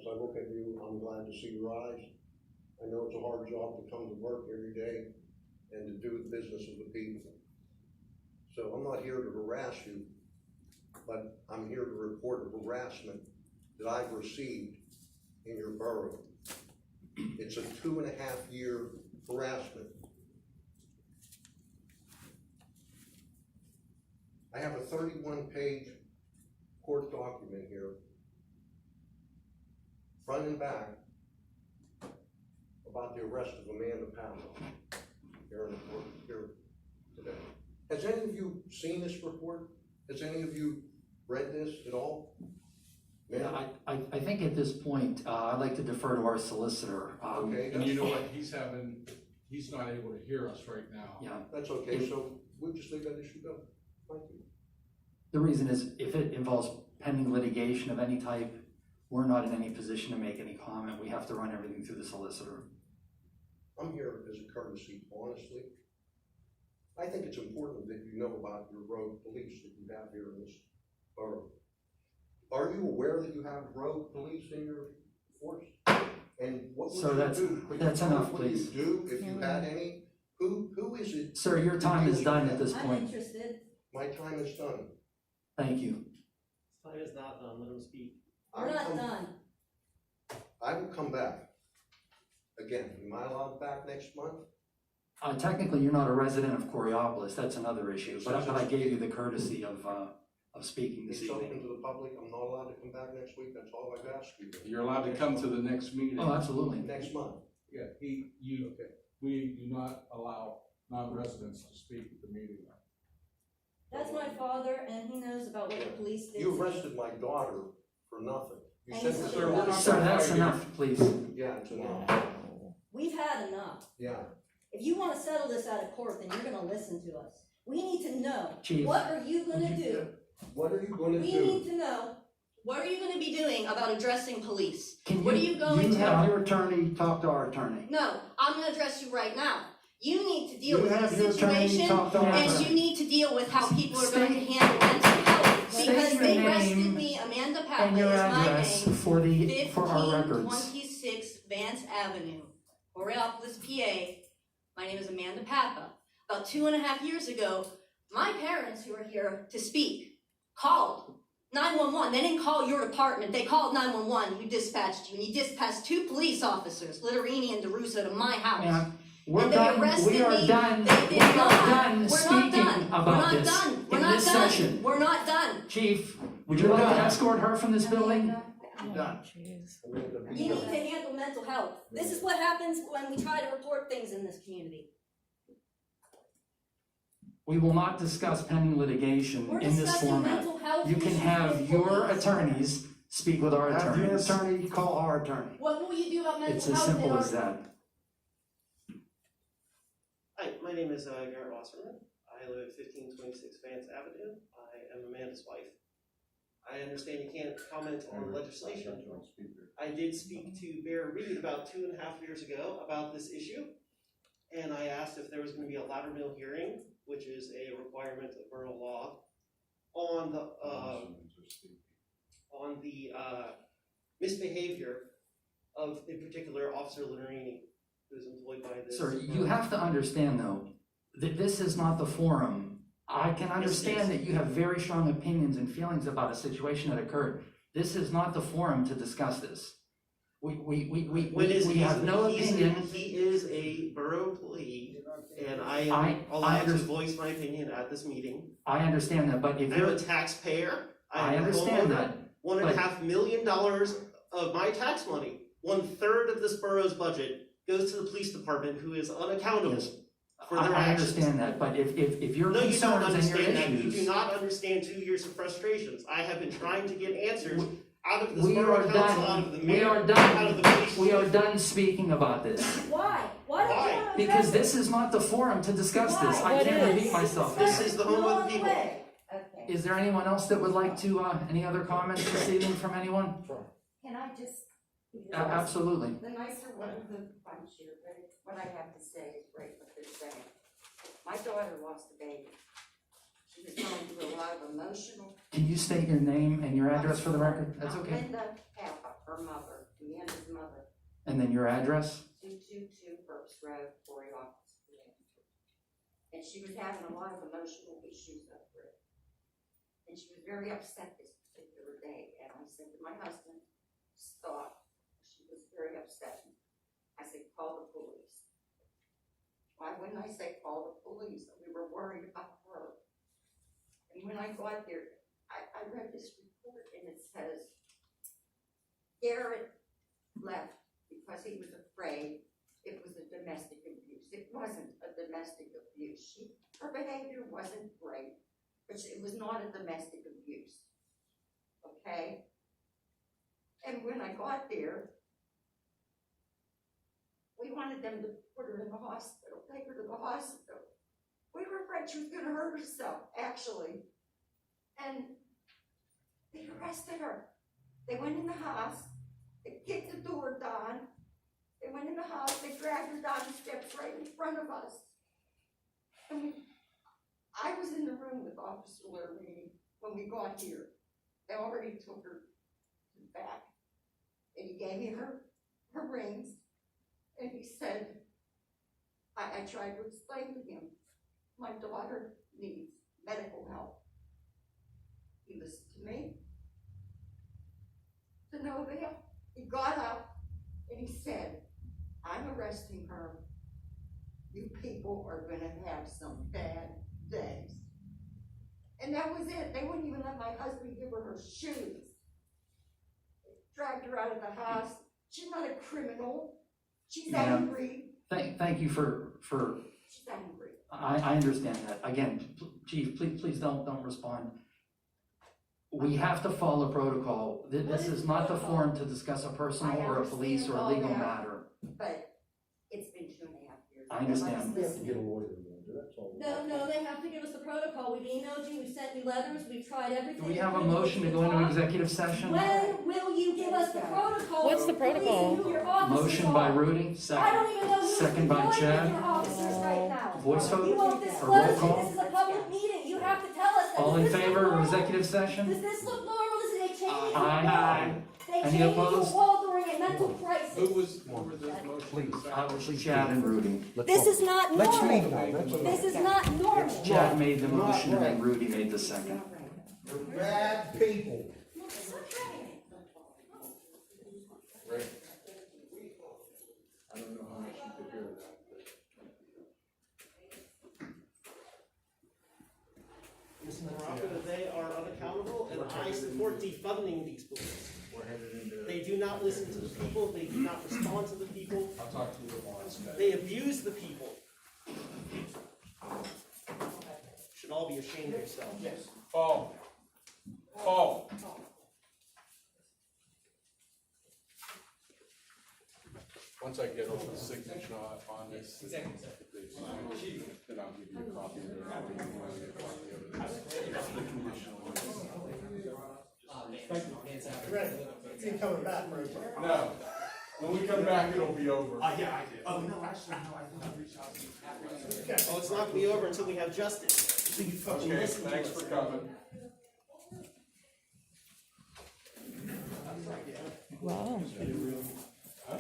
as I look at you, I'm glad to see your eyes. I know it's a hard job to come to work every day and to do the business of the people. So I'm not here to harass you, but I'm here to report a harassment that I've received in your borough. It's a 2.5-year harassment. I have a 31-page court document here, front and back, about the arrest of Amanda Papa here in the court here today. Has any of you seen this report? Has any of you read this at all? Yeah, I think at this point, I'd like to defer to our solicitor. Okay, And you know what, he's not able to hear us right now. Yeah, that's okay, so we'll just leave that issue go. Thank you. the reason is if it involves pending litigation of any type, we're not in any position to make any comment. We have to run everything through the solicitor. I'm here as a courtesy, honestly. I think it's important that you know about your road police that you have here in this borough. Are you aware that you have road police in your force? And what would you do? That's enough, what would please. you do if you had any? Who is it? Sir, your time is done at this I'm point. interested. My time is done. Thank you. Time is not done, let him speak. We're not done. I will come back. Again, am I allowed back next month? Technically, you're not a resident of Coraopolis. That's another issue. But I gave you the courtesy of speaking this It's open evening. to the public. I'm not allowed to come back next week. That's all I've asked you. You're allowed to come to the next meeting. Oh, absolutely. Next month. Yeah, we do not allow non-residents to speak at the meeting. That's my father, and he knows about what the police did. You arrested my daughter for nothing. You And said you that said there that- was. Sir, that's enough, please. Yeah, it's enough. We've had enough. Yeah. If you want to settle this out of court, then you're going to listen to us. We need to know, Chief, what are you going to do? What are you going to We do? need to know, what are you going to be doing about addressing police? can What are you going to? have your attorney talk to our attorney? No, I'm going to address you right now. You need to deal You with have this your attorney situation, talk to our and attorney. you need to deal with how people are going to State- handle mental health. State Because your they name arrested me, Amanda Papa And your is my address name. for our records. 1526 Vance Avenue, Coraopolis, PA. My name is Amanda Papa. About 2.5 years ago, my parents, who are here to speak, called 911. They didn't call your department. They called 911. You dispatched you, and you dispatched 2 police officers, Litterini and DeRusso, to my house. Ma'am, we're And they done. arrested We are me. done. They did We are not. done We're not speaking done. about We're not this done. We're in not this done. session. We're not done. Chief, would you like to escort her from this building? Done. You need to handle mental health. This is what happens when we try to report things in this community. We will not discuss pending litigation We're in this discussing format. mental health. You can issues have with your police. attorneys speak with our Have your attorneys. attorney call our attorney. What will you do about mental It's health? as simple in as our- that. Hi, my name is Garrett Wasserman. I live at 1526 Vance Avenue. I am Amanda's wife. I understand you can't comment on legislation. I did speak to Bear Reed about 2.5 years ago about this issue, and I asked if there was going to be a Loudermill hearing, which is a requirement of borough law, on the misbehavior of, in particular, Officer Litterini, who is employed by this. Sir, you have to understand though, that this is not the forum. I can understand that you have very strong opinions and feelings about a situation that occurred. This is not the forum to discuss this. We have no opinion. He is a borough employee, and I am allowed to voice my opinion at this meeting. I understand that, but if I'm you're, a taxpayer. I understand that. $1.5 million of my tax money, 1/3 of this borough's budget, goes to the police department, who is unaccountable Yes, for their I actions. understand that, but if your No, you don't concerns and your understand that. You do issues, not understand 2 years of frustrations. I have been trying to get answers out of this we borough are council, out of done, the we mayor, are out of the done, police we are chief. done speaking about this. Why? Why don't you Why? want to Because address this is not the forum to discuss this. I Why? can't What repeat is? myself. This is the home No of the other people. way. Okay. Is there anyone else that would like to, any other comments this evening from anyone? Can I just? Absolutely. The nicer one of the bunch here, but what I have to say is right what they're saying. My daughter lost a baby. She was going through a lot of emotional. Can you state your name and your address for the record? That's okay. Linda Papa, her mother, who me and his mother, And then your address? 222 Burks Road, Coraopolis. And she was having a lot of emotional issues over it. And she was very upset this particular day, and I said to my husband, stop. She was very upset. I said, call the police. Why wouldn't I say call the police? We were worried about her. And when I got there, I read this report, and it says, Garrett left because he was afraid it was a domestic abuse. It wasn't a domestic abuse. Her behavior wasn't great, but it was not a domestic abuse. Okay? And when I got there, we wanted them to put her in the hospital, take her to the hospital. We were afraid she was going to hurt herself, actually. And they arrested her. They went in the house, they kicked the door down, they went in the house, they dragged her down the steps right in front of us. And I was in the room with Officer Loony when we got here. They already took her to the back. And he gave me her rings. And he said, I tried to explain to him, my daughter needs medical help. He listened to me. To no avail. He got up and he said, I'm arresting her. You people are gonna have some bad days. And that was it. They wouldn't even let my husband give her shoes. They dragged her out of the house. She's not a criminal. She's angry. Thank you for, She's angry. I understand that. Again, Chief, please don't respond. We have to follow protocol. This is not the forum to discuss a personal or a police or a legal matter. But it's been 2.5 years. I understand. Nobody's We have to get a listening. lawyer involved, that's all. No, they have to give us the protocol. We've emailed you, we've sent you letters, we've tried everything. Do we have a motion to go into executive session? When will you give us the protocol? What's the protocol? Who your officers Motion by are. Rudy, I don't even know who's second by employed Chad. with your officers right now. Voice You vote? won't Or roll disclose it, call? this is a public meeting, you have to tell us that. All in Does this look favor of normal? executive Does session? this look normal? Does it change? Aye. They Any changed the opposed? wall during a mental crisis. Who were the motions? Chad and Rudy. This is not Let's normal. leave now, that's all. This is not normal. Chad made the motion and then Rudy made the second. They're bad people. It's okay. Right. I don't know how much you could hear of that. Ms. Morocco, they are unaccountable, and I support defunding these police. We're headed into. They do not listen to the people, they do not respond to the people, I'll talk to you tomorrow. they abuse the people. Should all be ashamed of yourselves. Yes. Paul. Once I get all the signature on this, then I'll give you a copy of it. The conditional It's coming back, right? No, when we come back, it'll be over. Yeah, I did. Oh, no, actually, no, I think I reached out to you. Oh, it's not gonna be over until we have justice. So you fucking Okay, listen to thanks us. for coming. Wow. Huh?